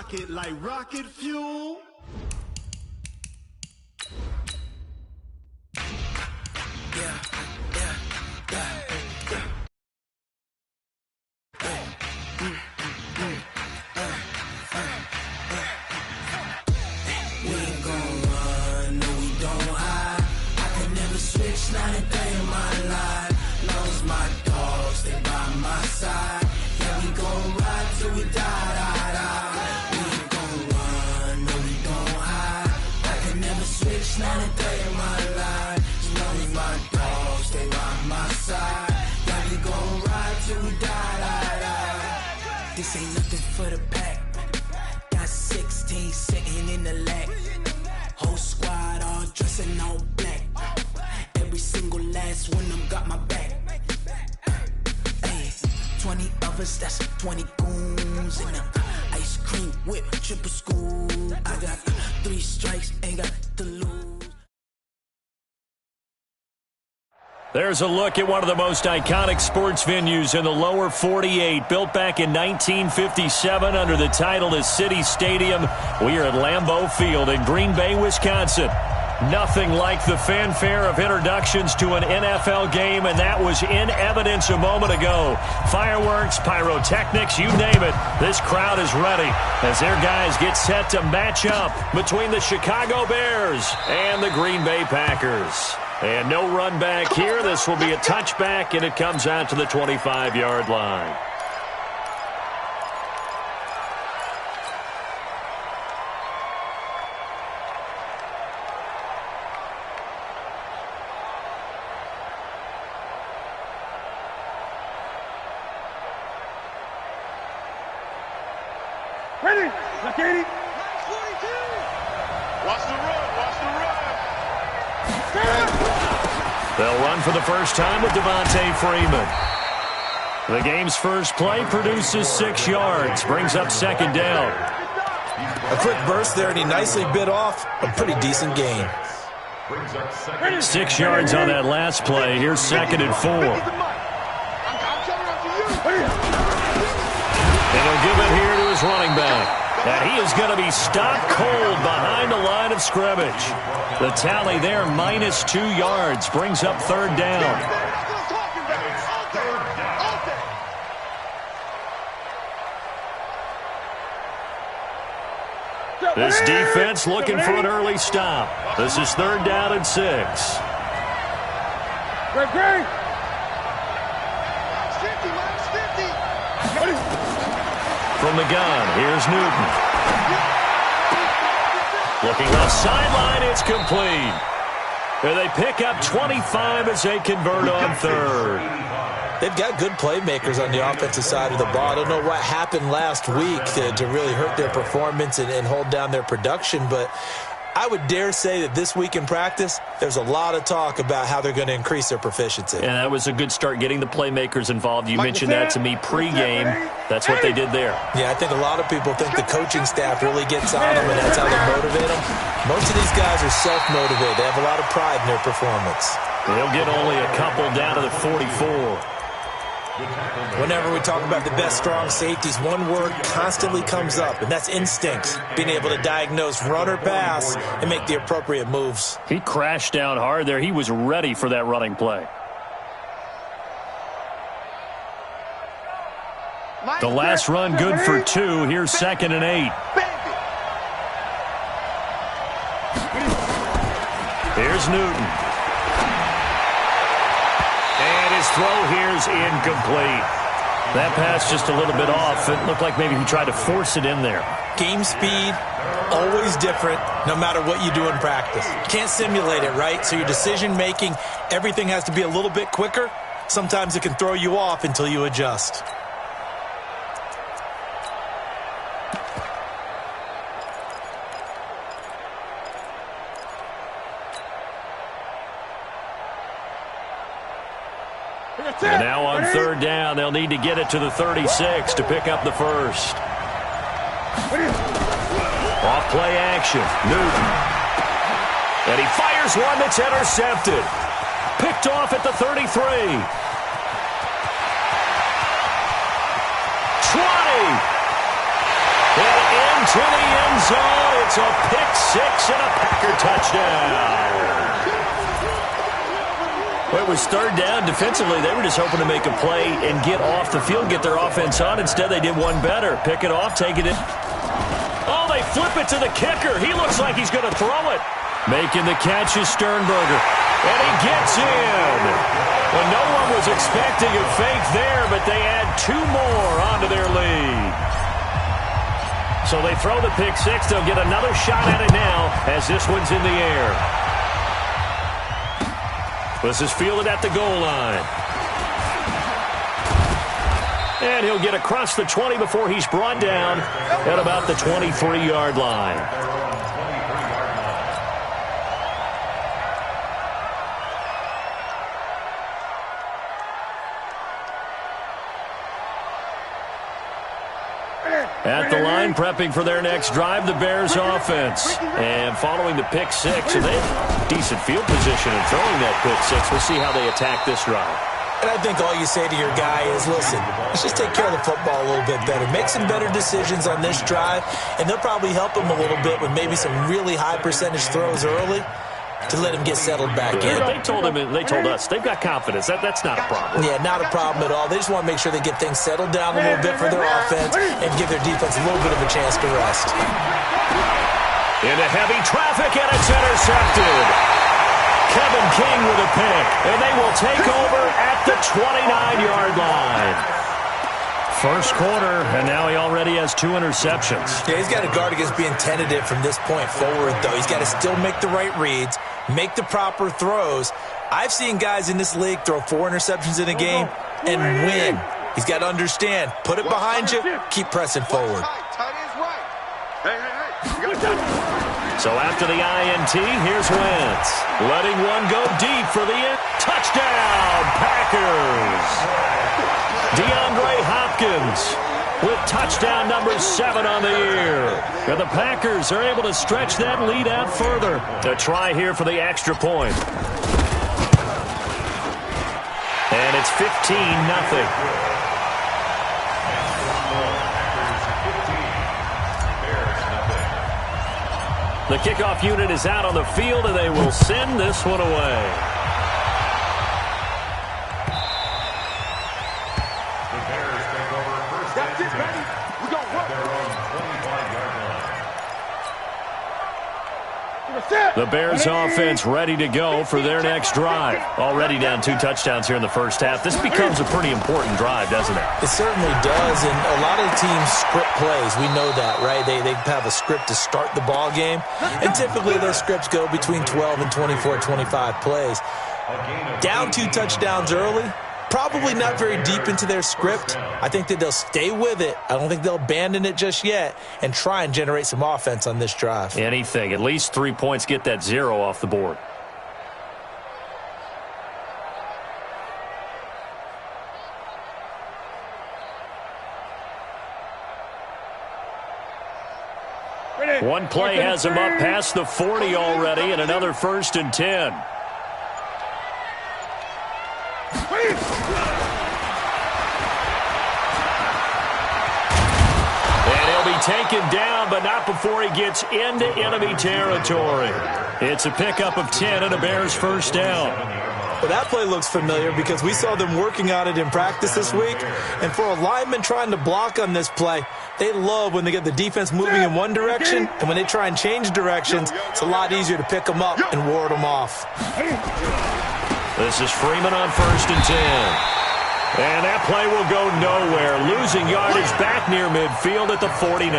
pocket like rocket fuel. Not a day in my life. Lost my dogs, they by my side. Yeah, we gon' ride till we die. We ain't gon' run, no, we gon' hide. I can never switch, not a day in my life. As long as my dogs, they by my side. Yeah, we gon' ride till we die. This ain't nothing for the pack. Got 16 sitting in the lag. Whole squad all dressing all black. Every single last one of them got my back. Hey, 20 of us, that's 20 goons. And ice cream whip, triple scoop. I got 3 strikes, ain't got to lose. There's a look at one of the most iconic sports venues in the lower 48. Built back in 1957 under the title of City Stadium. We are at Lambeau Field in Green Bay, Wisconsin. Nothing like the fanfare of introductions to an NFL game, and that was in evidence a moment ago. Fireworks, pyrotechnics, you name it. This crowd is ready as their guys get set to match up between the Chicago Bears and the Green Bay Packers. And no run back here. This will be a touchback, and it comes out to the 25-yard line. Ready, look at it. Watch the run, watch the run. They'll run for the first time with Devontae Freeman. The game's first play produces 6 yards, brings up second down. A quick burst there, and he nicely bit off a pretty decent gain. 6 yards on that last play. Here's second and 4. And he'll give it here to his running back. And he is going to be stopped cold behind the line of scrimmage. The tally there, -2 yards, brings up third down. This defense looking for an early stop. This is third down and 6. Great. From the gun, here's Newton. Looking left sideline, it's complete. And they pick up 25 as they convert on third. They've got good playmakers on the offensive side of the ball. I don't know what happened last week to really hurt their performance and hold down their production, but I would dare say that this week in practice, there's a lot of talk about how they're going to increase their proficiency. And that was a good start, getting the playmakers involved. You mentioned that to me pregame. That's what they did there. Yeah, I think a lot of people think the coaching staff really gets on them, and that's how they motivate them. Most of these guys are self-motivated. They have a lot of pride in their performance. They'll get only a couple down to the 44. Whenever we talk about the best strong safeties, one word constantly comes up, and that's instincts. Being able to diagnose run or pass and make the appropriate moves. He crashed down hard there. He was ready for that running play. The last run good for 2. Here's second and 8. Here's Newton. And his throw here's incomplete. That pass just a little bit off. It looked like maybe he tried to force it in there. Game speed, always different, no matter what you do in practice. You can't simulate it, right? So your decision-making, everything has to be a little bit quicker. Sometimes it can throw you off until you adjust. And now on third down, they'll need to get it to the 36 to pick up the first. Off play action, Newton. And he fires one that's intercepted. Picked off at the 33. 20. And to the end zone. It's a pick six and a Packer touchdown. Well, it was third down. Defensively, they were just hoping to make a play and get off the field, get their offense on. Instead, they did one better. Pick it off, take it in. Oh, they flip it to the kicker. He looks like he's going to throw it. Making the catch is Sternberger. And he gets in. Well, no one was expecting a fake there, but they add two more onto their lead. So they throw the pick six. They'll get another shot at it now as this one's in the air. This is fielded at the goal line. And he'll get across the 20 before he's brought down at about the 23-yard line. At the line, prepping for their next drive, the Bears offense. And following the pick six, and they have decent field position in throwing that pick six. We'll see how they attack this drive. And I think all you say to your guy is, listen, let's just take care of the football a little bit better. Make some better decisions on this drive, and they'll probably help him a little bit with maybe some really high percentage throws early to let him get settled back in. They told us they've got confidence. That's not a problem. Yeah, not a problem at all. They just want to make sure they get things settled down a little bit for their offense and give their defense a little bit of a chance to rest. Into heavy traffic, and it's intercepted. Kevin King with a pick, and they will take over at the 29-yard line. First quarter, and now he already has 2 interceptions. Yeah, he's got to guard against being tentative from this point forward, though. He's got to still make the right reads, make the proper throws. I've seen guys in this league throw 4 interceptions in a game and win. He's got to understand, put it behind you, keep pressing forward. So after the INT, here's Wentz. Letting one go deep for the end. Touchdown, Packers! DeAndre Hopkins with touchdown number 7 on the year. And the Packers are able to stretch that lead out further. A try here for the extra point. And it's 15-0. The kickoff unit is out on the field, and they will send this one away. The Bears offense ready to go for their next drive. Already down 2 touchdowns here in the first half. This becomes a pretty important drive, doesn't it? It certainly does, and a lot of the teams script plays. We know that, right? They have a script to start the ball game, and typically those scripts go between 12 and 24, 25 plays. Down 2 touchdowns early, probably not very deep into their script. I think that they'll stay with it. I don't think they'll abandon it just yet and try and generate some offense on this drive. Anything. At least 3 points, get that 0 off the board. One play has him up past the 40 already, and another 1st and 10. And he'll be taken down, but not before he gets into enemy territory. It's a pickup of 10 and a Bears first down. Well, that play looks familiar because we saw them working on it in practice this week. And for a lineman trying to block on this play, they love when they get the defense moving in one direction, and when they try and change directions, it's a lot easier to pick them up and ward them off. This is Freeman on 1st and 10. And that play will go nowhere. Losing yardage back near midfield at the 49.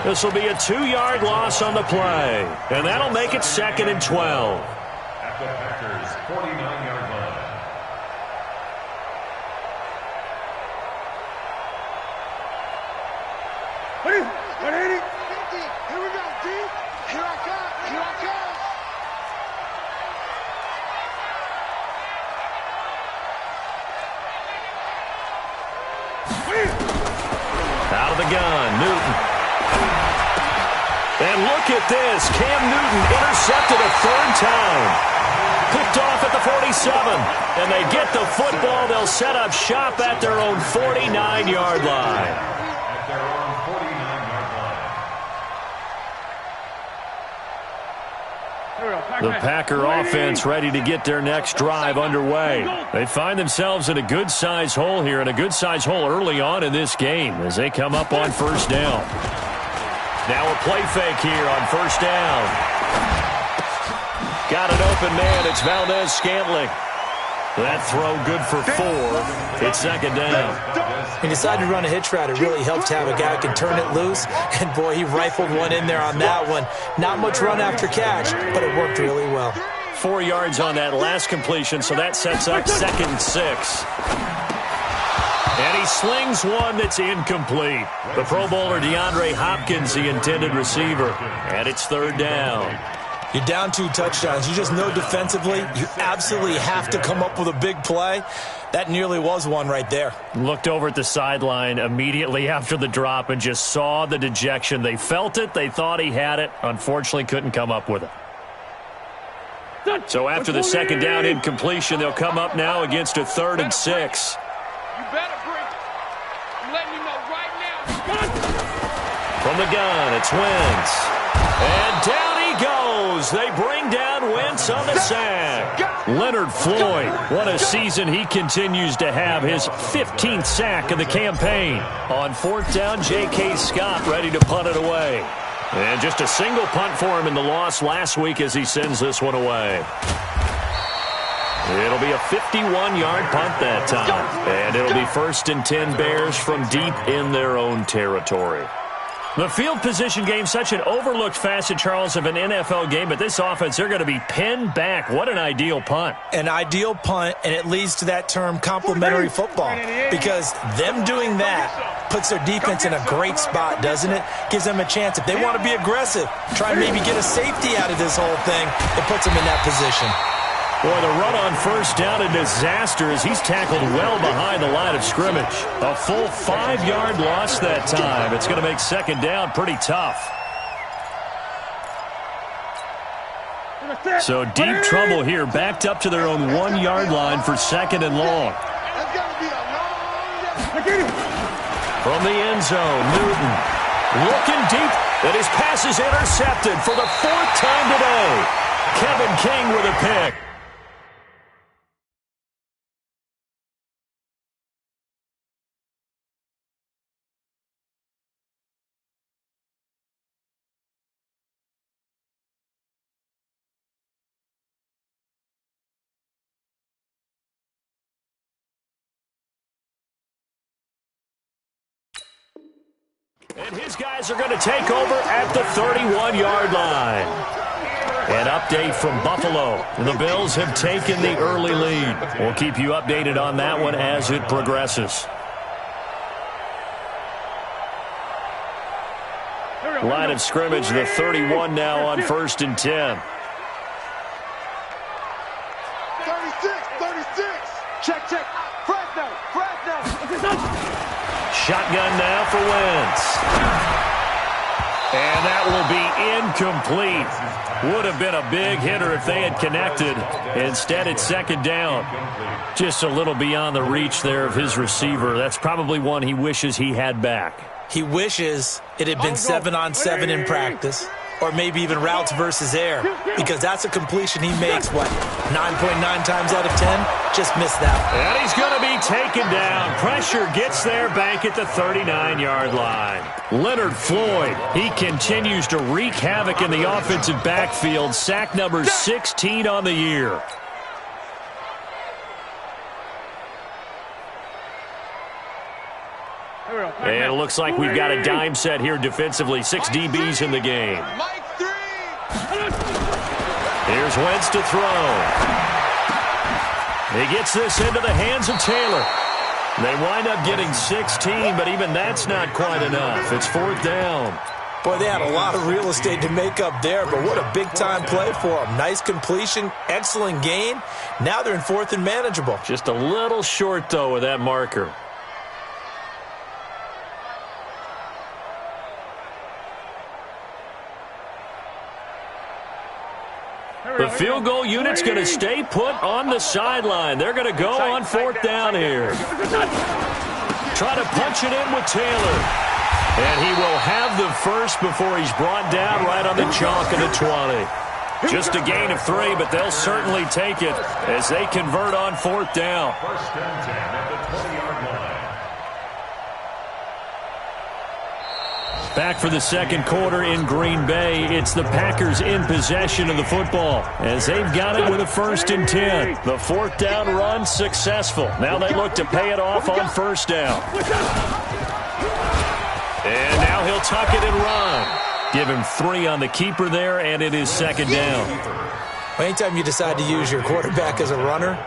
This will be a 2-yard loss on the play. And that'll make it 2nd and 12. At the Packers' 49-yard line. Here we go, D. Here I come. Here I come. Out of the gun, Newton. And look at this. Cam Newton intercepted a 3rd time. Picked off at the 47. And they get the football. They'll set up shop at their own 49-yard line. At their own 49-yard line. The Packer offense ready to get their next drive underway. They find themselves in a good-sized hole here, and a good-sized hole early on in this game as they come up on first down. Now a play fake here on first down. Got an open man. It's Valdez-Scantling. That throw good for 4. It's second down. He decided to run a hitch route. It really helped to have a guy who can turn it loose. And, boy, he rifled one in there on that one. Not much run after catch, but it worked really well. 4 yards on that last completion, so that sets up 2nd and 6. And he slings one that's incomplete. The Pro Bowler DeAndre Hopkins, the intended receiver. And it's 3rd down. You're down 2 touchdowns. You just know defensively you absolutely have to come up with a big play. That nearly was one right there. Looked over at the sideline immediately after the drop and just saw the dejection. They felt it. They thought he had it. Unfortunately, couldn't come up with it. So after the 2nd down incompletion, they'll come up now against a 3rd and 6. You better bring it. I'm letting you know right now. From the gun, it's Wentz. And down he goes. They bring down Wentz on the sack. Leonard Floyd, what a season he continues to have. His 15th sack of the campaign. On 4th down, J.K. Scott ready to punt it away. And just a single punt for him in the loss last week as he sends this one away. It'll be a 51-yard punt that time. And it'll be 1st and 10 Bears from deep in their own territory. The field position game, such an overlooked facet, Charles, of an NFL game, but this offense, they're going to be pinned back. What an ideal punt. An ideal punt, and it leads to that term complementary football, because them doing that puts their defense in a great spot, doesn't it? Gives them a chance. If they want to be aggressive, try and maybe get a safety out of this whole thing, it puts them in that position. Boy, the run on first down, a disaster as he's tackled well behind the line of scrimmage. A full 5-yard loss that time. It's going to make 2nd down pretty tough. So deep trouble here, backed up to their own 1-yard line for 2nd and long. From the end zone, Newton looking deep, and his pass is intercepted for the 4th time today. Kevin King with a pick. And his guys are going to take over at the 31-yard line. An update from Buffalo. The Bills have taken the early lead. We'll keep you updated on that one as it progresses. Line of scrimmage, the 31 now on 1st and 10. 36. Check. Fresno. Shotgun now for Wentz. And that will be incomplete. Would have been a big hitter if they had connected. Instead, it's 2nd down. Just a little beyond the reach there of his receiver. That's probably one he wishes he had back. He wishes it had been 7-on-7 in practice, or maybe even routes versus air, because that's a completion he makes, 9.9 times out of 10? Just missed that. And he's going to be taken down. Pressure gets there back at the 39-yard line. Leonard Floyd, he continues to wreak havoc in the offensive backfield. Sack number 16 on the year. And it looks like we've got a dime set here defensively. 6 DBs in the game. Here's Wentz to throw. He gets this into the hands of Taylor. They wind up getting 16, but even that's not quite enough. It's 4th down. Boy, they had a lot of real estate to make up there, but what a big-time play for them. Nice completion, excellent gain. Now they're in 4th and manageable. Just a little short, though, with that marker. The field goal unit's going to stay put on the sideline. They're going to go on 4th down here. Try to punch it in with Taylor. And he will have the first before he's brought down right on the chalk of the 20. Just a gain of 3, but they'll certainly take it as they convert on 4th down. First and 10 at the 20-yard line. Back for the second quarter in Green Bay. It's the Packers in possession of the football as they've got it with a 1st and 10. The 4th down run successful. Now they look to pay it off on 1st down. And now he'll tuck it and run. Give him 3 on the keeper there, and it is 2nd down. Anytime you decide to use your quarterback as a runner,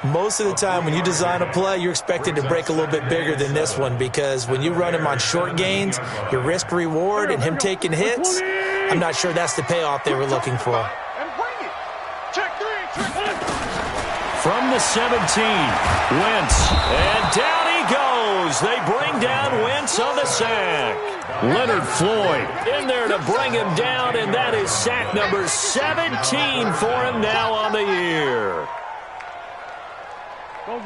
most of the time when you design a play, you're expected to break a little bit bigger than this one because when you run him on short gains, your risk-reward and him taking hits, I'm not sure that's the payoff they were looking for. From the 17, Wentz, and down he goes. They bring down Wentz on the sack. Leonard Floyd in there to bring him down, and that is sack number 17 for him now on the year.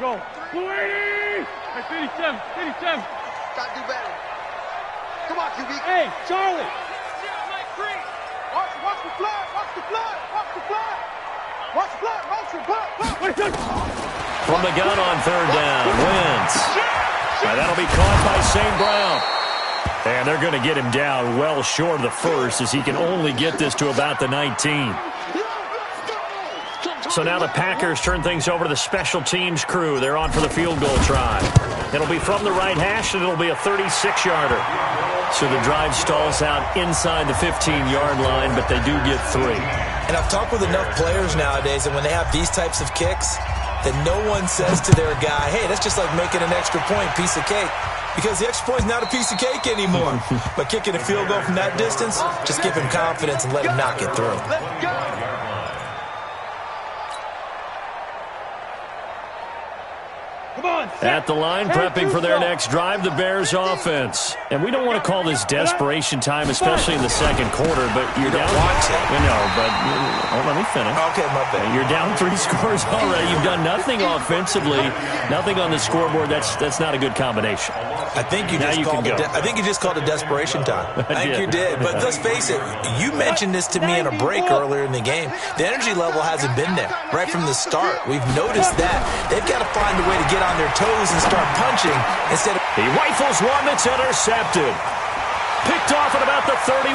Go. Blue 80! Hey, 57. Gotta do better. Come on, QB. Hey, Charlie. Watch the flood. From the gun on 3rd down, Wentz. That'll be caught by St. Brown. And they're going to get him down well short of the 1st as he can only get this to about the 19. So now the Packers turn things over to the special teams crew. They're on for the field goal try. It'll be from the right hash, and it'll be a 36-yarder. So the drive stalls out inside the 15-yard line, but they do get 3. And I've talked with enough players nowadays that when they have these types of kicks, that no one says to their guy, hey, that's just like making an extra point, piece of cake. Because the extra point's not a piece of cake anymore. But kicking a field goal from that distance, just give him confidence and let him knock it through. At the line, prepping for their next drive, the Bears offense. And we don't want to call this desperation time, especially in the second quarter, but you're down. Let me finish. Okay, my bad. You're down 3 scores already. You've done nothing offensively, nothing on the scoreboard. That's not a good combination. I think you just called it desperation time. I think you did. But let's face it, you mentioned this to me in a break earlier in the game. The energy level hasn't been there right from the start. We've noticed that. They've got to find a way to get on their toes and start punching instead of... He rifles one that's intercepted. Picked off at about the 31.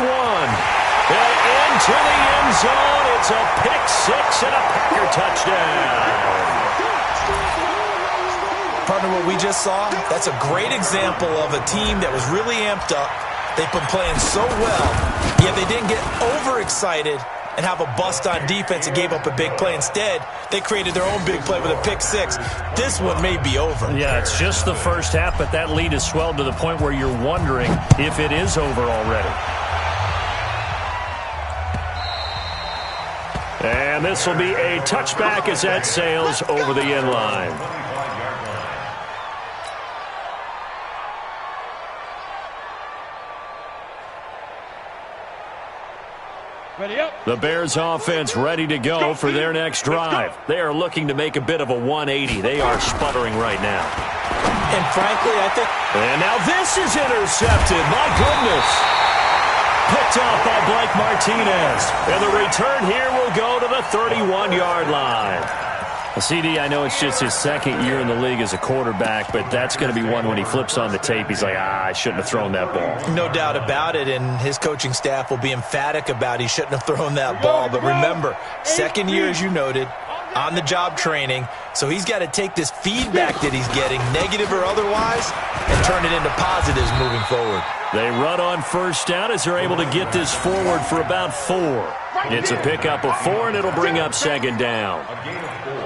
And into the end zone. It's a pick 6 and a Packer touchdown. Partner, what we just saw, that's a great example of a team that was really amped up. They've been playing so well, yet they didn't get overexcited and have a bust on defense and gave up a big play. Instead, they created their own big play with a pick 6. This one may be over. Yeah, it's just the first half, but that lead has swelled to the point where you're wondering if it is over already. And this will be a touchback as that sails over the end line. The Bears offense ready to go for their next drive. They are looking to make a bit of a 180. They are sputtering right now. And frankly, I think... And now this is intercepted. My goodness. Picked off by Blake Martinez. And the return here will go to the 31-yard line. CD, I know it's just his second year in the league as a quarterback, but that's going to be one when he flips on the tape. He's like, I shouldn't have thrown that ball. No doubt about it, and his coaching staff will be emphatic about he shouldn't have thrown that ball. But remember, second year, as you noted, on-the-job training, so he's got to take this feedback that he's getting, negative or otherwise, and turn it into positives moving forward. They run on first down as they're able to get this forward for about 4. It's a pickup of 4, and it'll bring up second down.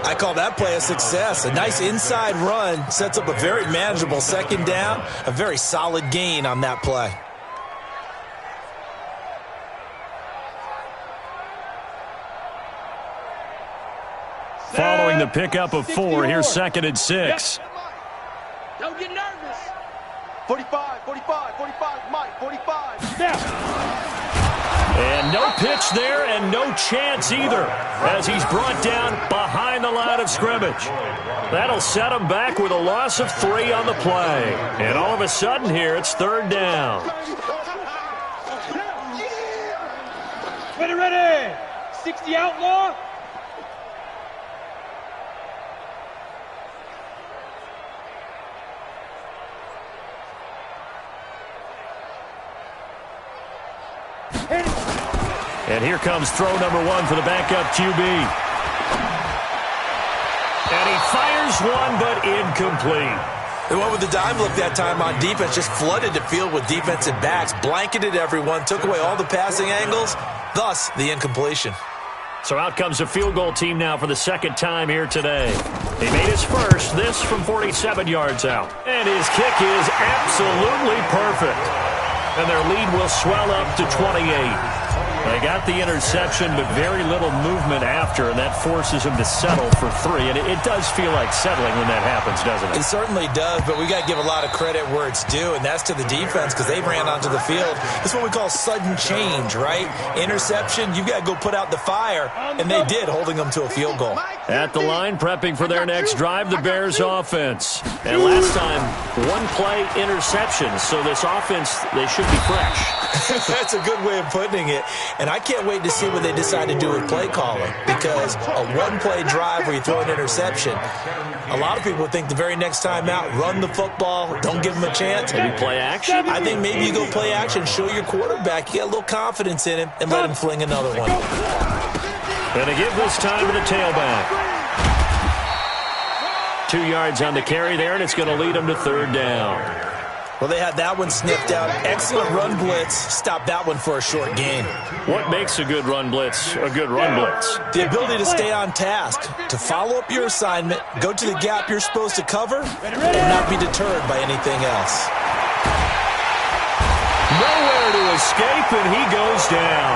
I call that play a success. A nice inside run sets up a very manageable second down, a very solid gain on that play. Following the pickup of 4, here's second and 6. Don't get nervous. 45, Mike, 45. And no pitch there and no chance either as he's brought down behind the line of scrimmage. That'll set him back with a loss of 3 on the play. And all of a sudden here, it's third down. Ready. 60 outlaw. And here comes throw number one for the backup QB. And he fires one, but incomplete. They went with the dime look that time on defense, just flooded the field with defensive backs, blanketed everyone, took away all the passing angles, thus the incompletion. So out comes a field goal team now for the second time here today. He made his first, this from 47 yards out. And his kick is absolutely perfect. And their lead will swell up to 28. They got the interception, but very little movement after, and that forces him to settle for three. And it does feel like settling when that happens, doesn't it? It certainly does, but we got to give a lot of credit where it's due, and that's to the defense because they ran onto the field. It's what we call sudden change, right? Interception, you got to go put out the fire, and they did, holding them to a field goal. At the line, prepping for their next drive, the Bears offense. And last time, one-play interception, so this offense, they should be fresh. That's a good way of putting it. And I can't wait to see what they decide to do with play calling, because a one-play drive where you throw an interception, a lot of people think the very next time out, run the football, don't give them a chance. Maybe play action? I think maybe you go play action, show your quarterback, you get a little confidence in him, and let him fling another one. Going to give this time to the tailback. 2 yards on the carry there, and it's going to lead them to third down. Well, they had that one sniffed out. Excellent run blitz. Stop that one for a short gain. What makes a good run blitz a good run blitz? The ability to stay on task, to follow up your assignment, go to the gap you're supposed to cover, and not be deterred by anything else. Nowhere to escape, and he goes down.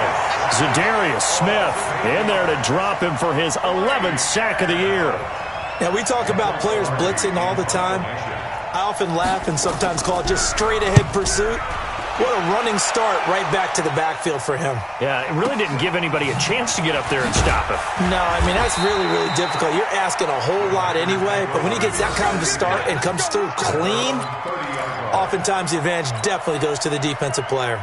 Zadarius Smith in there to drop him for his 11th sack of the year. Now, we talk about players blitzing all the time. I often laugh and sometimes call it just straight-ahead pursuit. What a running start right back to the backfield for him. Yeah, it really didn't give anybody a chance to get up there and stop him. No, I mean, that's really, really difficult. You're asking a whole lot anyway, but when he gets that kind of a start and comes through clean, oftentimes the advantage definitely goes to the defensive player.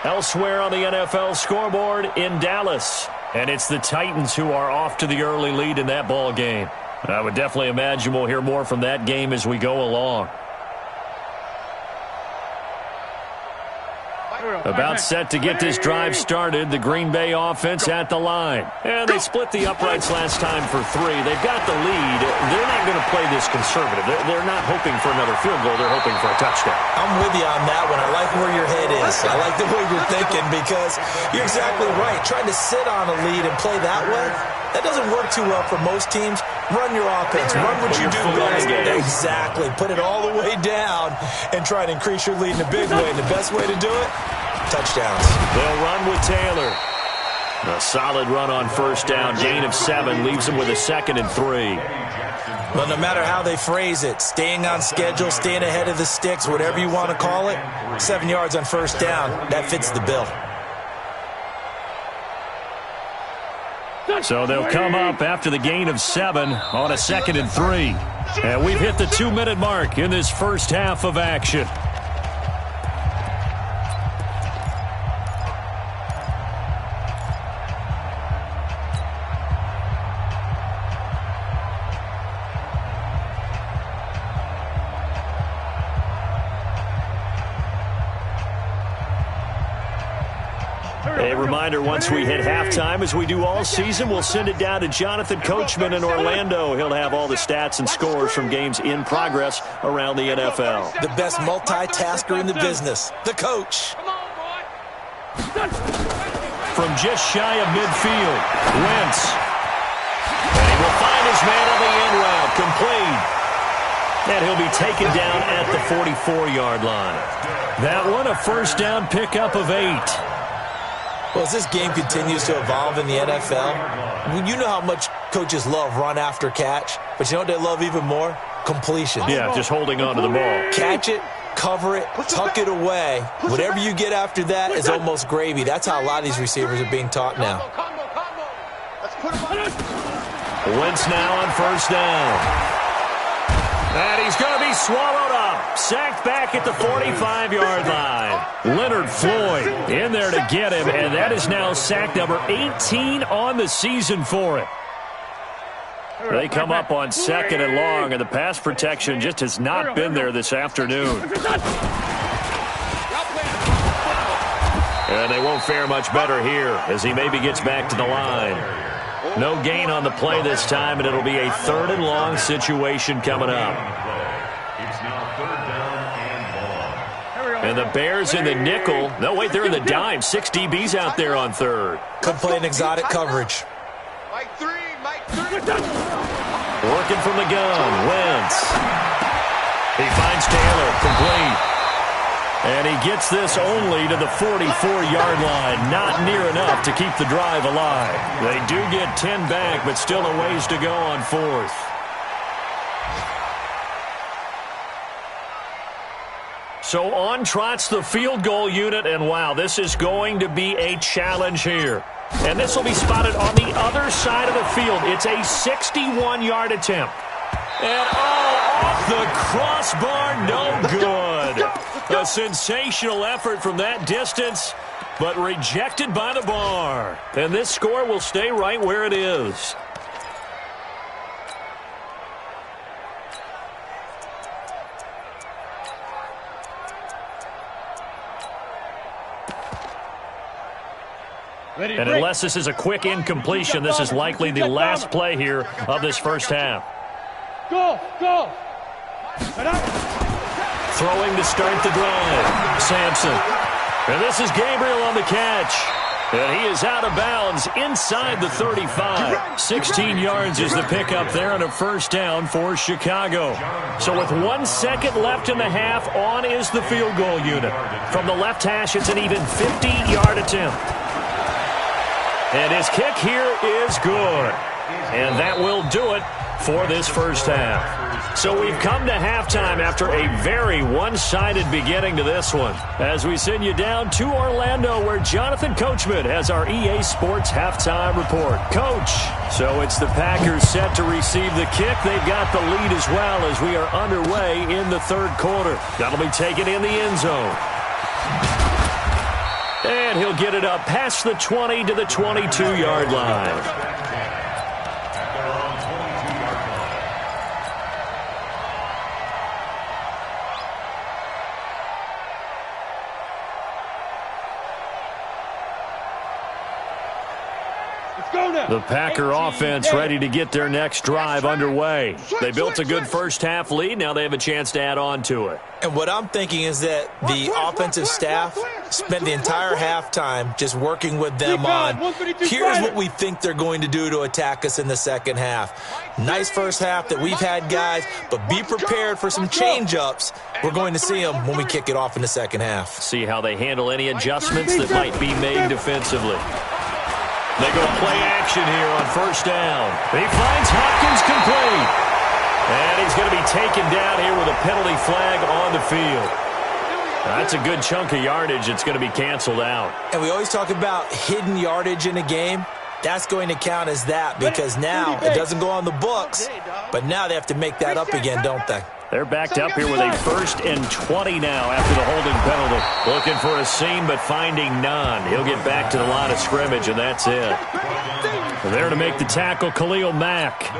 Elsewhere on the NFL scoreboard in Dallas, and it's the Titans who are off to the early lead in that ball game. I would definitely imagine we'll hear more from that game as we go along. About set to get this drive started, the Green Bay offense at the line. And they split the uprights last time for 3. They've got the lead. They're not going to play this conservative. They're not hoping for another field goal. They're hoping for a touchdown. I'm with you on that one. I like where your head is. I like the way you're thinking because you're exactly right. Trying to sit on a lead and play that way, that doesn't work too well for most teams. Run your offense. Run what you do best. Exactly. Put it all the way down and try to increase your lead in a big way. And the best way to do it, touchdowns. They'll run with Taylor. A solid run on first down. Gain of 7 leaves them with a 2nd and 3. Well, no matter how they phrase it, staying on schedule, staying ahead of the sticks, whatever you want to call it, 7 yards on first down, that fits the bill. So they'll come up after the gain of 7 on a 2nd and 3. And we've hit the 2-minute mark in this first half of action. A reminder, once we hit halftime, as we do all season, we'll send it down to Jonathan Coachman in Orlando. He'll have all the stats and scores from games in progress around the NFL. The best multitasker in the business, the coach. From just shy of midfield, Wentz. And he will find his man on the end route, complete. And he'll be taken down at the 44-yard line. That one, a first down pickup of 8. Well, as this game continues to evolve in the NFL, you know how much coaches love run after catch, but you know what they love even more? Completion. Yeah, just holding on to the ball. Catch it, cover it, tuck it away. Whatever you get after that is almost gravy. That's how a lot of these receivers are being taught now. Wentz now on first down. And he's going to be swallowed up. Sacked back at the 45-yard line. Leonard Floyd in there to get him, and that is now sack number 18 on the season for him. They come up on 2nd and long, and the pass protection just has not been there this afternoon. And they won't fare much better here as he maybe gets back to the line. No gain on the play this time, and it'll be a 3rd and long situation coming up. It's now 3rd down and long. And the Bears in the nickel. No, wait, they're in the dime. 6 DBs out there on 3rd. Could play an exotic coverage. Mike 3, Mike 3. Working from the gun, Wentz. He finds Taylor, complete. And he gets this only to the 44-yard line. Not near enough to keep the drive alive. They do get 10 back, but still a ways to go on 4th. So on trots the field goal unit, and wow, this is going to be a challenge here. And this will be spotted on the other side of the field. It's a 61-yard attempt. And off the crossbar, no good. A sensational effort from that distance, but rejected by the bar. And this score will stay right where it is. And unless this is a quick incompletion, this is likely the last play here of this first half. Go! Throwing to start the drive, Sampson. And this is Gabriel on the catch. And he is out of bounds inside the 35. 16 yards is the pickup there and a first down for Chicago. So with 1 second left in the half, on is the field goal unit. From the left hash, it's an even 50-yard attempt. And his kick here is good. And that will do it for this first half. So we've come to halftime after a very one-sided beginning to this one. As we send you down to Orlando, where Jonathan Coachman has our EA Sports halftime report. Coach, so it's the Packers set to receive the kick. They've got the lead as well as we are underway in the 3rd quarter. That'll be taken in the end zone. And he'll get it up past the 20 to the 22-yard line. The Packer offense ready to get their next drive underway. They built a good first half lead. Now they have a chance to add on to it. And what I'm thinking is that the offensive staff spent the entire halftime just working with them on, here's what we think they're going to do to attack us in the second half. Nice first half that we've had, guys, but be prepared for some change-ups. We're going to see them when we kick it off in the second half. See how they handle any adjustments that might be made defensively. They go play action here on first down. He finds Hopkins complete. And he's going to be taken down here with a penalty flag on the field. That's a good chunk of yardage. It's going to be canceled out. And we always talk about hidden yardage in a game. That's going to count as that because now it doesn't go on the books, but now they have to make that up again, don't they? They're backed up here with a 1st and 20 now after the holding penalty. Looking for a seam, but finding none. He'll get back to the line of scrimmage, and that's it. There to make the tackle, Khalil Mack.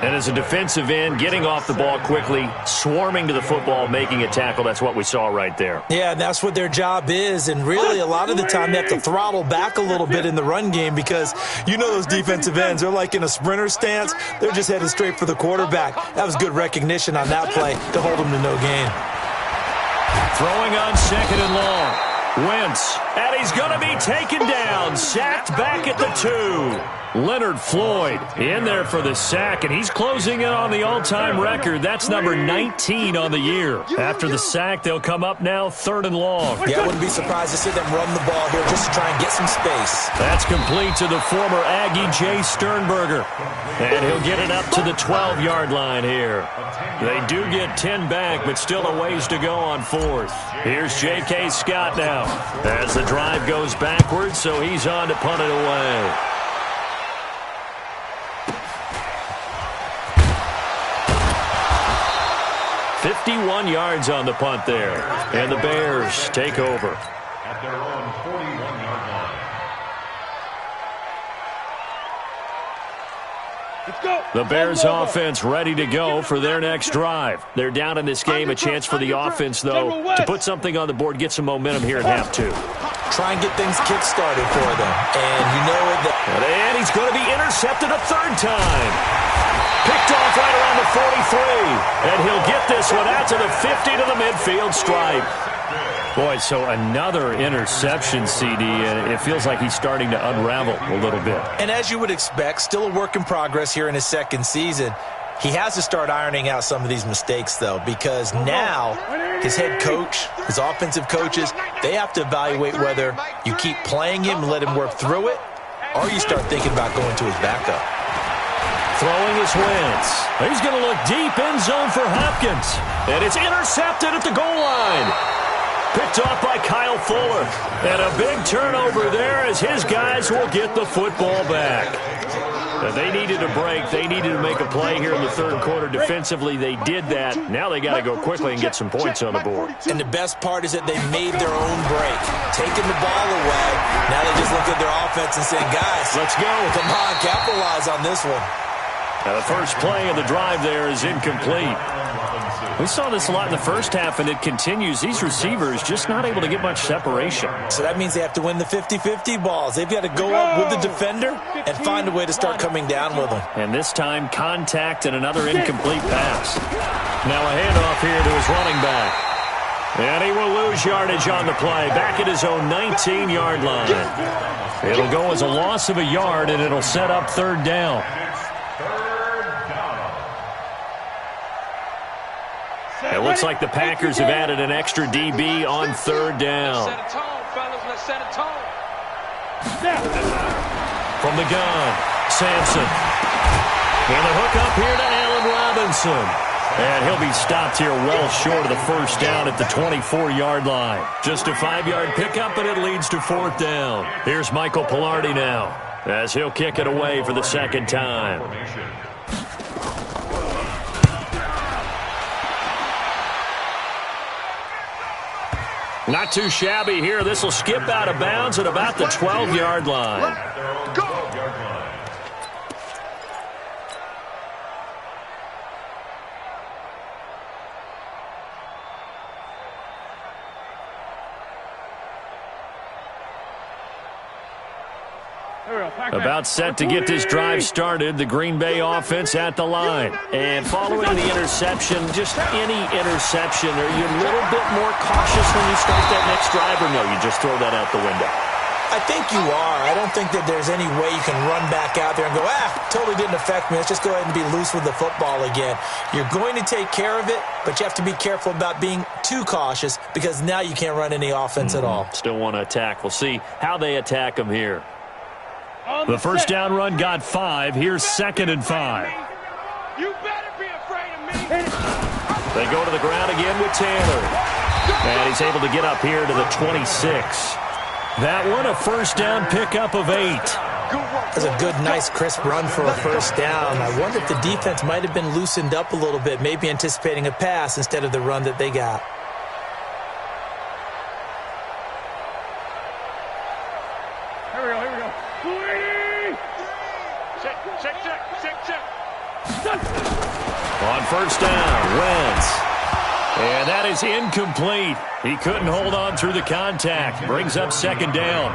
And as a defensive end, getting off the ball quickly, swarming to the football, making a tackle. That's what we saw right there. Yeah, that's what their job is. And really, a lot of the time, they have to throttle back a little bit in the run game because you know those defensive ends, they're like in a sprinter stance. They're just headed straight for the quarterback. That was good recognition on that play to hold them to no gain. Throwing on 2nd and long. Wentz, and he's going to be taken down. Sacked back at the 2. Leonard Floyd in there for the sack, and he's closing in on the all-time record. That's number 19 on the year. After the sack, they'll come up now 3rd and long. Yeah, I wouldn't be surprised to see them run the ball here just to try and get some space. That's complete to the former Aggie Jay Sternberger. And he'll get it up to the 12-yard line here. They do get 10 back, but still a ways to go on 4th. Here's J.K. Scott now as the drive goes backwards, so he's on to punt it away. 51 yards on the punt there. And the Bears take over. At their own 41-yard line. Let's go. The Bears offense ready to go for their next drive. They're down in this game. A chance for the offense, though, to put something on the board, get some momentum here at half two. Try and get things kick-started for them. And you know it. And he's going to be intercepted a third time. Picked off right around the 43. And he'll get this one out to the 50 to the midfield stripe. Boy, so another interception, CD, and it feels like he's starting to unravel a little bit. And as you would expect, still a work in progress here in his second season. He has to start ironing out some of these mistakes, though, because now his head coach, his offensive coaches, they have to evaluate whether you keep playing him and let him work through it, or you start thinking about going to his backup. Throwing his Wentz. He's going to look deep end zone for Hopkins. And it's intercepted at the goal line. Picked off by Kyle Fuller. And a big turnover there as his guys will get the football back. Now, they needed a break. They needed to make a play here in the third quarter. Defensively, they did that. Now they got to go quickly and get some points on the board. And the best part is that they made their own break. Taking the ball away. Now they just look at their offense and say, guys, let's go. Come on, capitalize on this one. Now, the first play of the drive there is incomplete. We saw this a lot in the first half, and it continues. These receivers just not able to get much separation. So that means they have to win the 50-50 balls. They've got to go up with the defender and find a way to start coming down with them. And this time, contact and another incomplete pass. Now a handoff here to his running back. And he will lose yardage on the play, back at his own 19-yard line. It'll go as a loss of a yard, and it'll set up third down. It looks like the Packers have added an extra DB on third down. Set a tone, fellas. Let's set a tone. From the gun, Sampson. And the hook up here to Allen Robinson. And he'll be stopped here well short of the first down at the 24-yard line. Just a 5-yard pickup, and it leads to fourth down. Here's Michael Pilardi now as he'll kick it away for the second time. Not too shabby here. This will skip out of bounds at about the 12-yard line. About set to get this drive started, the Green Bay offense at the line. And following the interception, just any interception, are you a little bit more cautious when you start that next drive, or no, you just throw that out the window? I think you are. I don't think that there's any way you can run back out there and go, totally didn't affect me. Let's just go ahead and be loose with the football again. You're going to take care of it, but you have to be careful about being too cautious because now you can't run any offense at all. Still want to attack. We'll see how they attack them here. The first down run got 5. Here's 2nd and 5. You better be afraid of me. They go to the ground again with Taylor. And he's able to get up here to the 26. That one, a first down pickup of 8. That's a good, nice, crisp run for a first down. I wonder if the defense might have been loosened up a little bit, maybe anticipating a pass instead of the run that they got. On first down, Wentz. And that is incomplete. He couldn't hold on through the contact. Brings up second down.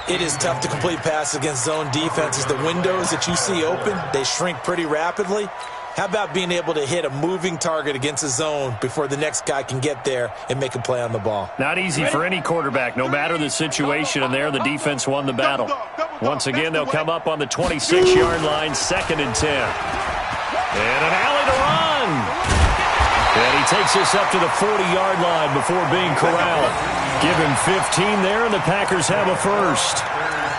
It is tough to complete passes against zone defenses. The windows that you see open, they shrink pretty rapidly. How about being able to hit a moving target against a zone before the next guy can get there and make a play on the ball? Not easy for any quarterback, no matter the situation, and there the defense won the battle. Once again, they'll come up on the 26-yard line, 2nd and 10. And an alley to run. And he takes this up to the 40-yard line before being corralled. Give him 15 there, and the Packers have a first.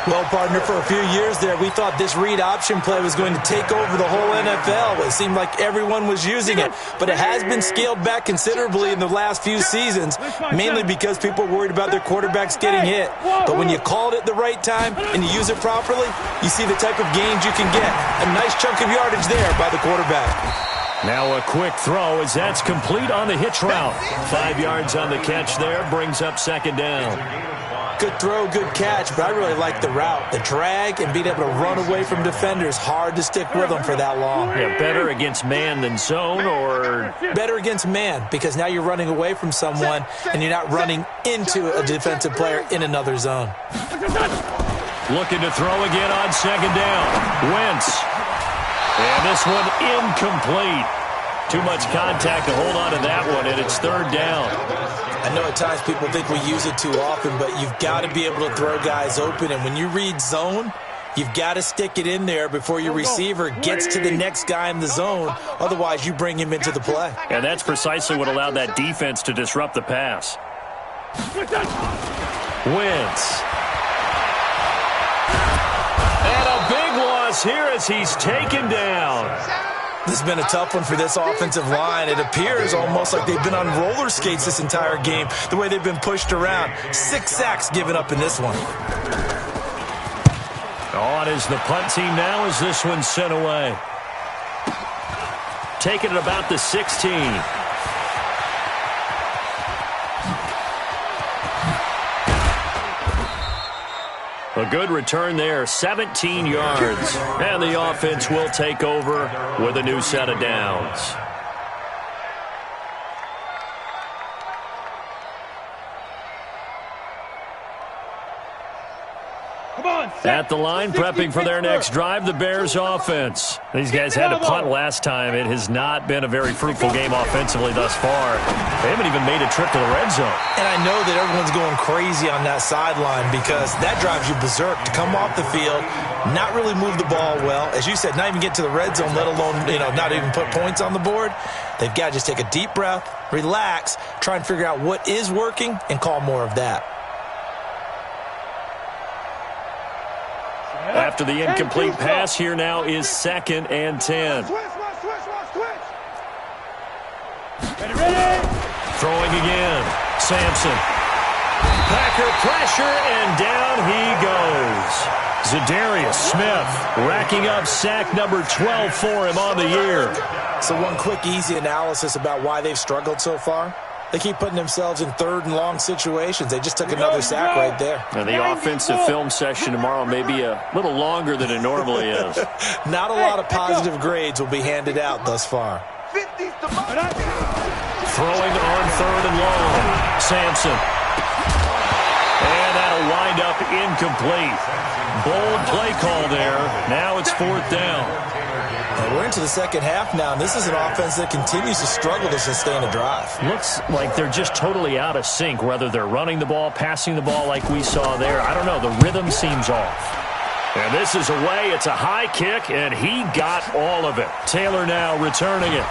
Well, partner, for a few years there, we thought this read option play was going to take over the whole NFL. It seemed like everyone was using it, but it has been scaled back considerably in the last few seasons, mainly because people are worried about their quarterbacks getting hit. But when you called it the right time and you use it properly, you see the type of gains you can get. A nice chunk of yardage there by the quarterback. Now a quick throw as that's complete on the hitch route. 5 yards on the catch there, brings up second down. Good throw, good catch, but I really like the route. The drag and being able to run away from defenders, hard to stick with them for that long. Yeah, better against man than zone, or? Better against man, because now you're running away from someone and you're not running into a defensive player in another zone. Looking to throw again on second down. Wentz. And this one incomplete. Too much contact to hold on to that one, and it's third down. I know at times people think we use it too often, but you've got to be able to throw guys open. And when you read zone, you've got to stick it in there before your receiver gets to the next guy in the zone. Otherwise, you bring him into the play. And that's precisely what allowed that defense to disrupt the pass. Wentz. And a big loss here as he's taken down. This has been a tough one for this offensive line. It appears almost like they've been on roller skates this entire game, the way they've been pushed around. 6 sacks given up in this one. On is the punt team now as this one's sent away. Taking it about the 16. A good return there, 17 yards. And the offense will take over with a new set of downs. At the line, prepping for their next drive, the Bears offense. These guys had to punt last time. It has not been a very fruitful game offensively thus far. They haven't even made a trip to the red zone. And I know that everyone's going crazy on that sideline because that drives you berserk to come off the field, not really move the ball well. As you said, not even get to the red zone, let alone, not even put points on the board. They've got to just take a deep breath, relax, try and figure out what is working, and call more of that. After the incomplete pass, here now is 2nd and 10. Throwing again. Sampson. Packer pressure, and down he goes. Zadarius Smith racking up sack number 12 for him on the year. So one quick, easy analysis about why they've struggled so far. They keep putting themselves in third and long situations. They just took another sack right there. And the offensive film session tomorrow may be a little longer than it normally is. Not a lot of positive grades will be handed out thus far. Throwing on 3rd and long. Sampson. And that'll wind up incomplete. Bold play call there. Now it's 4th down. And we're into the second half now, and this is an offense that continues to struggle to sustain a drive. Looks like they're just totally out of sync, whether they're running the ball, passing the ball like we saw there. I don't know. The rhythm seems off. And this is away. It's a high kick, and he got all of it. Taylor now returning it.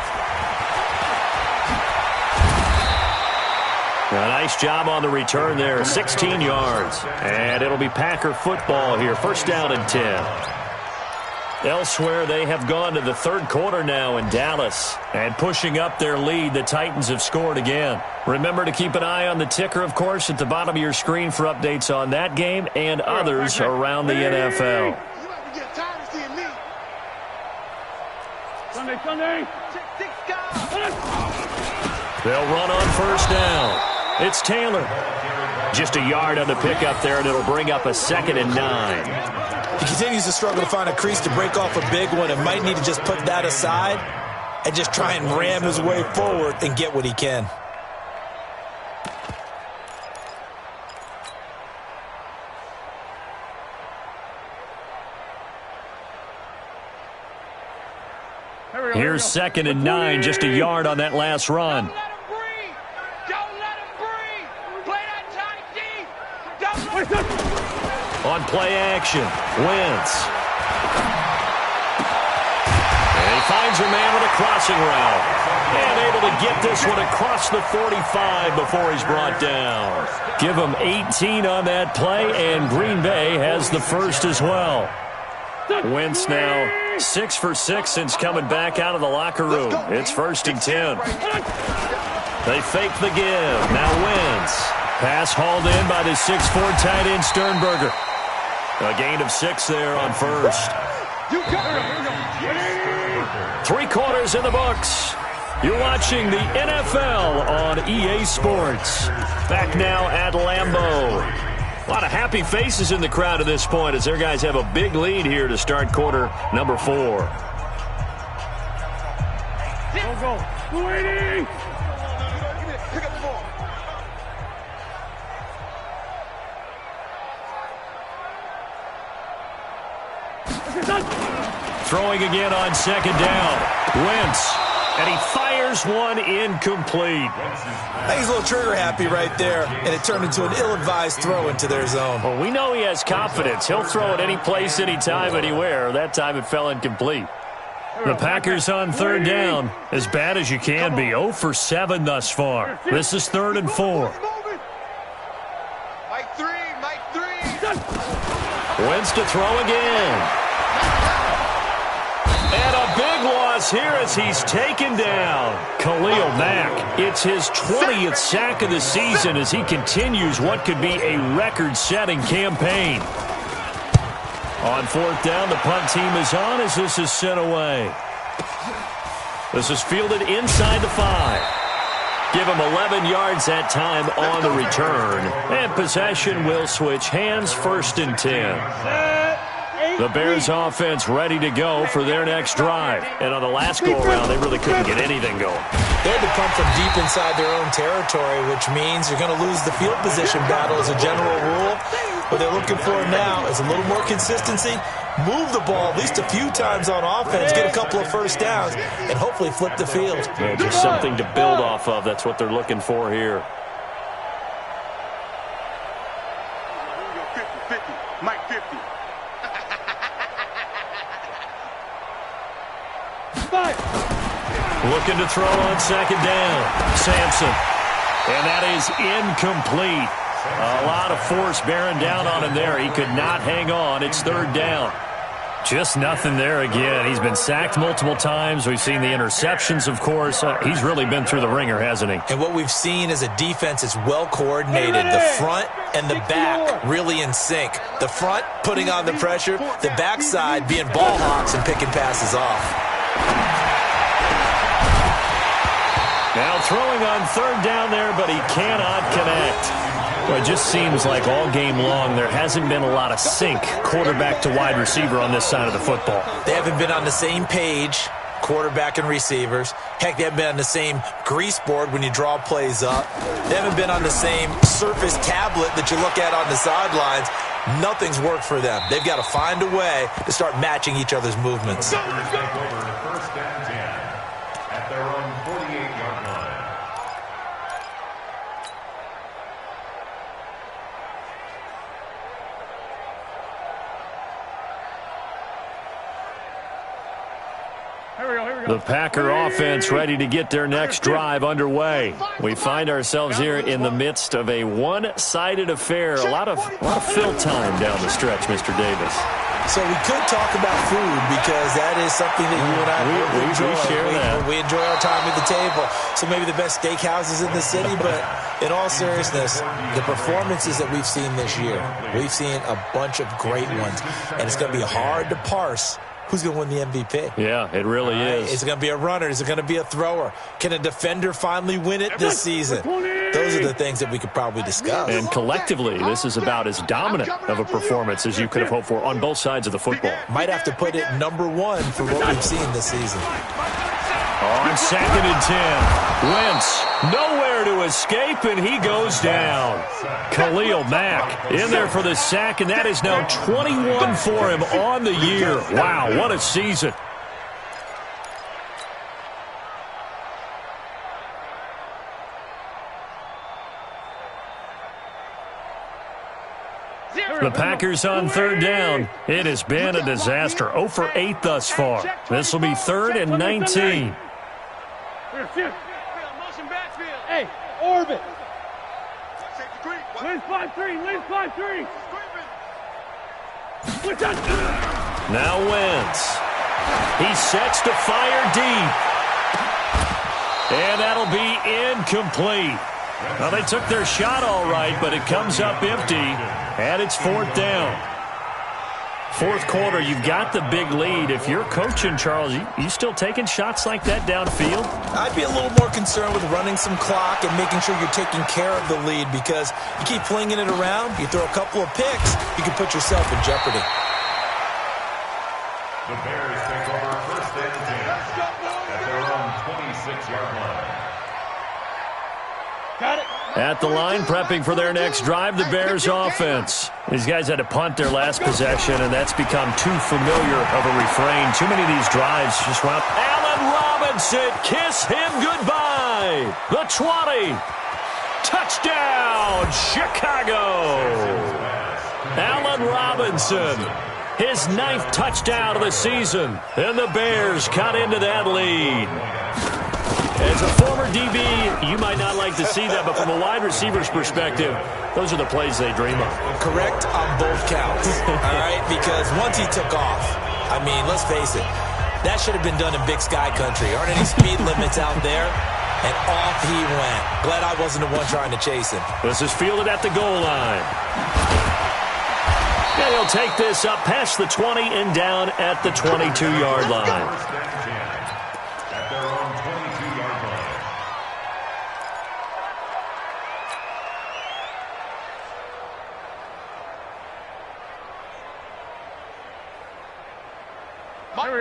A nice job on the return there. 16 yards. And it'll be Packer football here. 1st down and 10. Elsewhere, they have gone to the 3rd quarter now in Dallas. And pushing up their lead, the Titans have scored again. Remember to keep an eye on the ticker, of course, at the bottom of your screen for updates on that game and others around the NFL. They'll run on 1st down. It's Taylor. Just a yard on the pickup there, and it'll bring up a 2nd and 9. He continues to struggle to find a crease to break off a big one and might need to just put that aside and just try and ram his way forward and get what he can. Here's 2nd and 9, just a yard on that last run. On play action, Wentz. And he finds a man with a crossing route. And able to get this one across the 45 before he's brought down. Give him 18 on that play, and Green Bay has the first as well. Wentz now 6 for 6 since coming back out of the locker room. It's 1st and 10. They fake the give. Now Wentz. Pass hauled in by the 6'4" tight end Sternberger. A gain of 6 there on 1st. 3 quarters in the books. You're watching the NFL on EA Sports. Back now at Lambeau. A lot of happy faces in the crowd at this point as their guys have a big lead here to start quarter number 4. Go. Waiting. Pick up the ball. Throwing again on 2nd down. Wentz. And he fires one incomplete. I think he's a little trigger happy right there, and it turned into an ill-advised throw into their zone. Well, we know he has confidence. He'll throw it any place, anytime, anywhere. That time it fell incomplete. The Packers on 3rd down. As bad as you can be. 0 for 7 thus far. This is 3rd and 4. Mike 3. Wentz to throw again. And a big loss here as he's taken down. Khalil Mack. It's his 20th sack of the season as he continues what could be a record-setting campaign. On 4th down, the punt team is on as this is sent away. This is fielded inside the 5. Give him 11 yards that time on the return. And possession will switch hands, 1st and 10. The Bears offense ready to go for their next drive. And on the last go-around, they really couldn't get anything going. They had to punt from deep inside their own territory, which means you're going to lose the field position battle as a general rule. What they're looking for now is a little more consistency, move the ball at least a few times on offense, get a couple of first downs, and hopefully flip the field. Yeah, just something to build off of. That's what they're looking for here. 50. Mike 50. Looking to throw on 2nd down. Sampson. And that is incomplete. A lot of force bearing down on him there. He could not hang on. It's 3rd down. Just nothing there again. He's been sacked multiple times. We've seen the interceptions, of course. He's really been through the ringer, hasn't he? And what we've seen is a defense is well coordinated. The front and the back really in sync. The front putting on the pressure. The backside being ball hawks and picking passes off. Now throwing on 3rd down there, but he cannot connect. Well, it just seems like all game long there hasn't been a lot of sync quarterback to wide receiver on this side of the football. They haven't been on the same page, quarterback and receivers. Heck, they haven't been on the same grease board when you draw plays up. They haven't been on the same Surface tablet that you look at on the sidelines. Nothing's worked for them. They've got to find a way to start matching each other's movements. Take over 1st and 10 at their own 48-yard line. The Packer offense ready to get their next drive underway. We find ourselves here in the midst of a one-sided affair. A lot of fill time down the stretch, Mr. Davis. So we could talk about food because that is something that you and I enjoy. We share that. We enjoy our time at the table. So maybe the best steakhouses in the city, but in all seriousness, the performances that we've seen this year, we've seen a bunch of great ones, and it's going to be hard to parse who's going to win the MVP. Yeah, it really is. Is it going to be a runner? Is it going to be a thrower? Can a defender finally win it this season? Those are the things that we could probably discuss. And collectively, this is about as dominant of a performance as you could have hoped for on both sides of the football. Might have to put it #1 for what we've seen this season. On 2nd and 10, Wentz nowhere to escape, and he goes down. Khalil Mack in there for the sack, and that is now 21 for him on the year. Wow, what a season. The Packers on 3rd down. It has been a disaster. 0 for 8 thus far. This will be 3rd and 19. Hey, orbit. Lens 5-3, lens 5-3. Now Wentz. He sets to fire deep. And that'll be incomplete. Well, they took their shot all right, but it comes up empty, and it's 4th down. Fourth quarter, you've got the big lead. If you're coaching, Charles, you still taking shots like that downfield? I'd be a little more concerned with running some clock and making sure you're taking care of the lead, because you keep flinging it around, you throw a couple of picks, you can put yourself in jeopardy. The Bears take over first and 10 at their own 26-yard line. Got it. At the line, prepping for their next drive, the Bears offense. These guys had to punt their last possession, and that's become too familiar of a refrain. Too many of these drives just run up. Allen Robinson, kiss him goodbye. The 20. Touchdown, Chicago. Allen Robinson, his 9th touchdown of the season, and the Bears cut into that lead. As a former DB, you might not like to see that, but from a wide receiver's perspective, those are the plays they dream of. Correct on both counts, all right? Because once he took off, I mean, let's face it, that should have been done in Big Sky country. Aren't any speed limits out there? And off he went. Glad I wasn't the one trying to chase him. This is fielded at the goal line. And he'll take this up past the 20 and down at the 22-yard line. First and 10 at their own 22-yard line.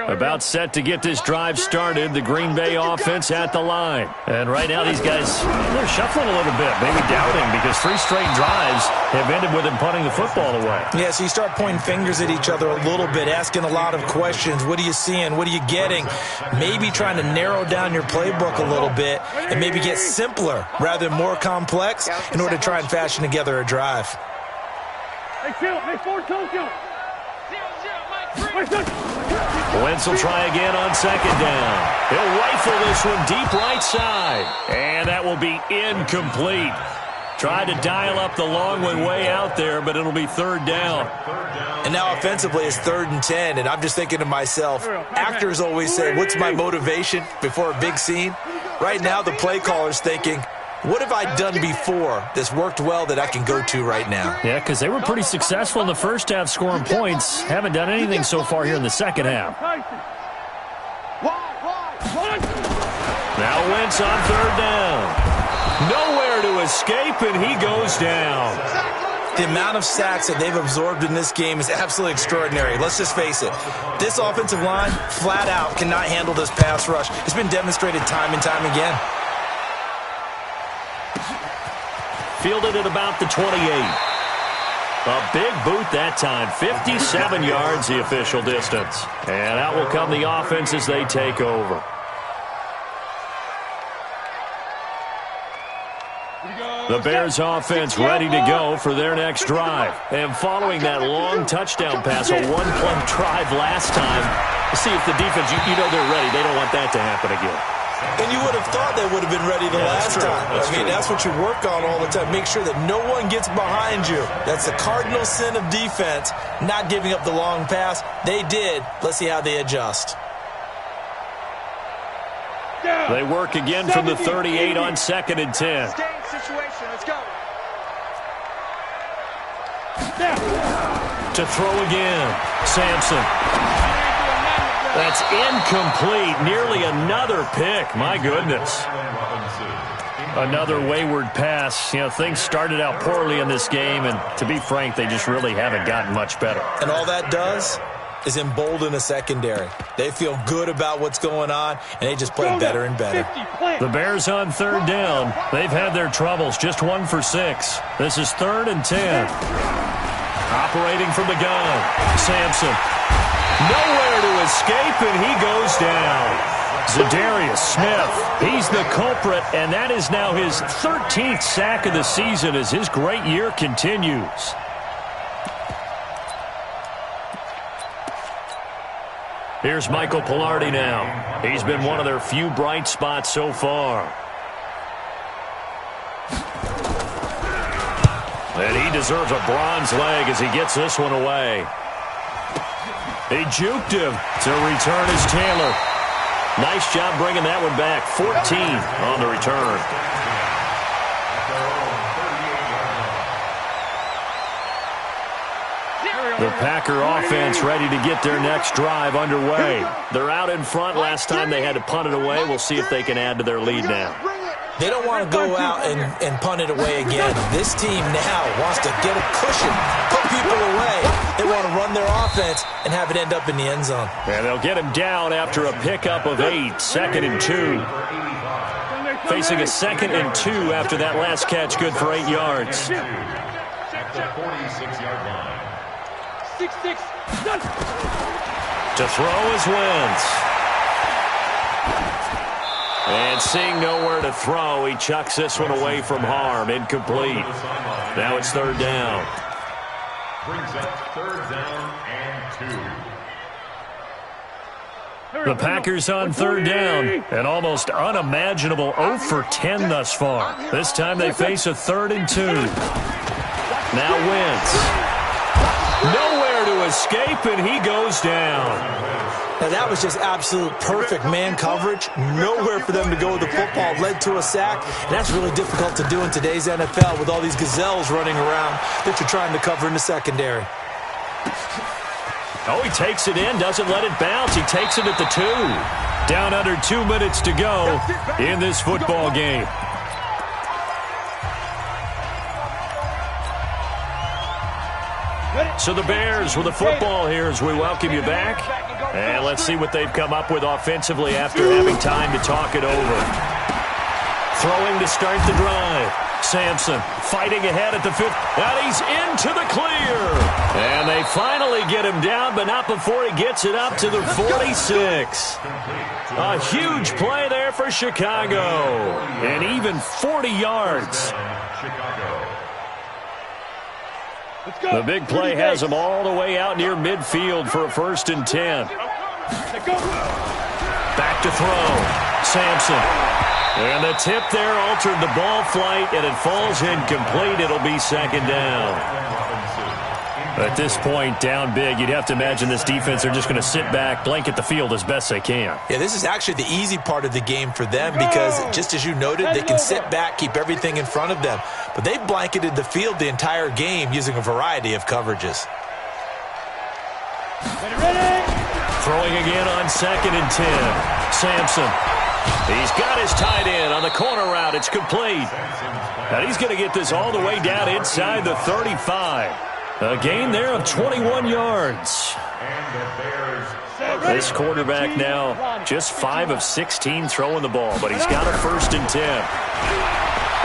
About set to get this drive started, the Green Bay offense at the line. And right now these guys, they're shuffling a little bit, maybe doubting, because 3 straight drives have ended with them punting the football away. Yeah, so you start pointing fingers at each other a little bit, asking a lot of questions. What are you seeing? What are you getting? Maybe trying to narrow down your playbook a little bit and maybe get simpler rather than more complex in order to try and fashion together a drive. Hey, Phil. Hey, Ford, Tokyo. Wentz will try again on second down. He'll rifle this one deep right side. And that will be incomplete. Tried to dial up the long one way out there, but it'll be third down. And now offensively it's 3rd and 10, and I'm just thinking to myself, actors always say, what's my motivation before a big scene? Right now the play caller's thinking, what have I done before that's worked well that I can go to right now? Yeah, because they were pretty successful in the first half scoring points. Haven't done anything so far here in the second half. Now Wentz on third down. Nowhere to escape, and he goes down. The amount of sacks that they've absorbed in this game is absolutely extraordinary. Let's just face it. This offensive line, flat out, cannot handle this pass rush. It's been demonstrated time and time again. Fielded at about the 28. A big boot that time. 57 yards the official distance. And out will come the offense as they take over. The Bears offense ready to go for their next drive. And following that long touchdown pass, a one-play drive last time, see if the defense, you know they're ready. They don't want that to happen again. And you would have thought they would have been ready the last time. That's what you work on all the time. Make sure that no one gets behind you. That's the cardinal sin of defense, not giving up the long pass. They did. Let's see how they adjust. They work again from the 38 on 2nd and 10. Situation. Let's go. To throw again. Sampson. That's incomplete. Nearly another pick. My goodness. Another wayward pass. You know, things started out poorly in this game, and to be frank, they just really haven't gotten much better. And all that does is embolden a secondary. They feel good about what's going on, and they just play better and better. The Bears on third down. They've had their troubles. Just 1 for 6. This is 3rd and 10. Operating from the gun. Sampson. Nowhere to escape, and he goes down. Zadarius Smith, he's the culprit, and that is now his 13th sack of the season as his great year continues. Here's Michael Pilardi now. He's been one of their few bright spots so far. And he deserves a bronze leg as he gets this one away. He juked him. To return is Taylor. Nice job bringing that one back. 14 on the return. The Packer offense ready to get their next drive underway. They're out in front. Last time they had to punt it away. We'll see if they can add to their lead now. They don't want to go out and punt it away again. This team now wants to get a cushion, put people away. They want to run their offense and have it end up in the end zone. And they'll get him down after a pickup of 8, 2nd and 2. Facing a 2nd and 2 after that last catch, good for 8 yards. At the 46-yard line. 6-6, done. To throw is Wentz. And seeing nowhere to throw, he chucks this one away from harm. Incomplete. Now it's 3rd down. Brings up 3rd down and 2. The Packers on 3rd down. An almost unimaginable 0 for 10 thus far. This time they face a 3rd and 2. Now Wentz. Nowhere to escape, and he goes down. Now, that was just absolute perfect man coverage. Nowhere for them to go with the football. Led to a sack. And that's really difficult to do in today's NFL with all these gazelles running around that you're trying to cover in the secondary. Oh, he takes it in, doesn't let it bounce. He takes it at the 2. Down under 2 minutes to go in this football game. So the Bears with the football here as we welcome you back. And let's see what they've come up with offensively after having time to talk it over. Throwing to start the drive. Sampson fighting ahead at the 5th. And he's into the clear. And they finally get him down, but not before he gets it up to the 46. A huge play there for Chicago. And even 40 yards. The big play has them all the way out near midfield for a 1st and 10. Back to throw. Sampson. And the tip there altered the ball flight, and it falls incomplete. It'll be 2nd down. At this point, down big, you'd have to imagine this defense are just going to sit back, blanket the field as best they can. Yeah, this is actually the easy part of the game for them because, just as you noted, they can sit back, keep everything in front of them. But they've blanketed the field the entire game using a variety of coverages. Throwing again on 2nd and 10. Sampson. He's got his tight end on the corner route. It's complete. And he's going to get this all the way down inside the 35. A gain there of 21 yards. This quarterback now just 5 of 16 throwing the ball, but he's got a 1st and 10.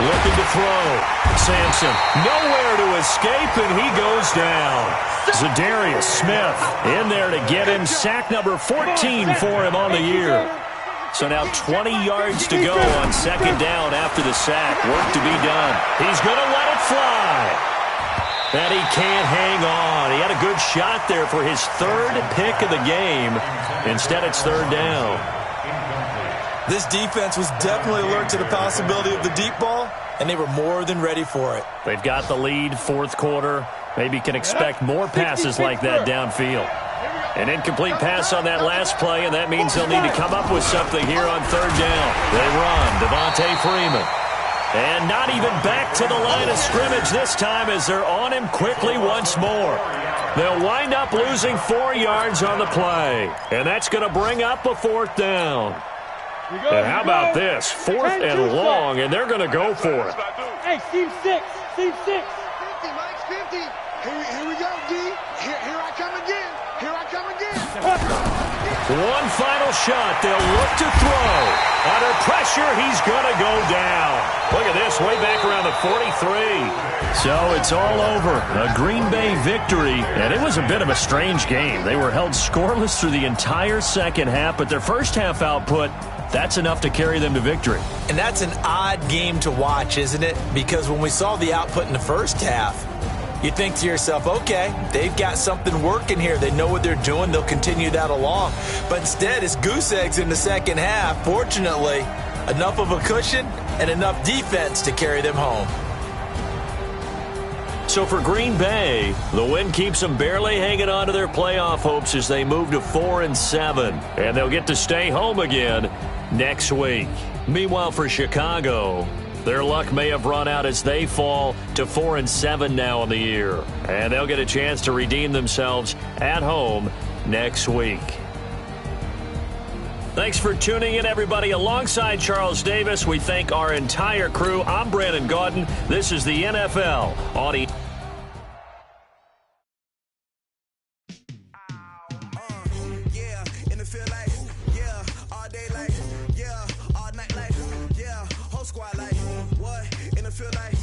Looking to throw. Sampson nowhere to escape, and he goes down. Zadarius Smith in there to get him. Sack number 14 for him on the year. So now 20 yards to go on 2nd down after the sack. Work to be done. He's going to let it fly. And he can't hang on. He had a good shot there for his 3rd pick of the game. Instead, it's 3rd down. This defense was definitely alert to the possibility of the deep ball, and they were more than ready for it. They've got the lead, 4th quarter. Maybe can expect more passes like that downfield. An incomplete pass on that last play, and that means they'll need to come up with something here on 3rd down. They run. Devontae Freeman. And not even back to the line of scrimmage this time as they're on him quickly once more. They'll wind up losing 4 yards on the play. And that's going to bring up a 4th down. And how about this? 4th and long, and they're going to go for it. Hey, Steve 6. Steve 6. 50, Mike, 50. Here we go, D. Here I come again. Here I come again. One final shot. They'll look to throw. Under pressure, he's going to go down. Look at this, way back around the 43. So it's all over. A Green Bay victory, and it was a bit of a strange game. They were held scoreless through the entire 2nd half, but their first half output, that's enough to carry them to victory. And that's an odd game to watch, isn't it? Because when we saw the output in the first half, you think to yourself, okay, they've got something working here. They know what they're doing. They'll continue that along. But instead, it's goose eggs in the 2nd half. Fortunately, enough of a cushion and enough defense to carry them home. So for Green Bay, the win keeps them barely hanging on to their playoff hopes as they move to 4-7. And they'll get to stay home again next week. Meanwhile, for Chicago, Their luck may have run out as they fall to 4-7 now in the year. And they'll get a chance to redeem themselves at home next week. Thanks for tuning in, everybody. Alongside Charles Davis, we thank our entire crew. I'm Brandon Gaudin. This is the NFL on Squad like, what? In the field like,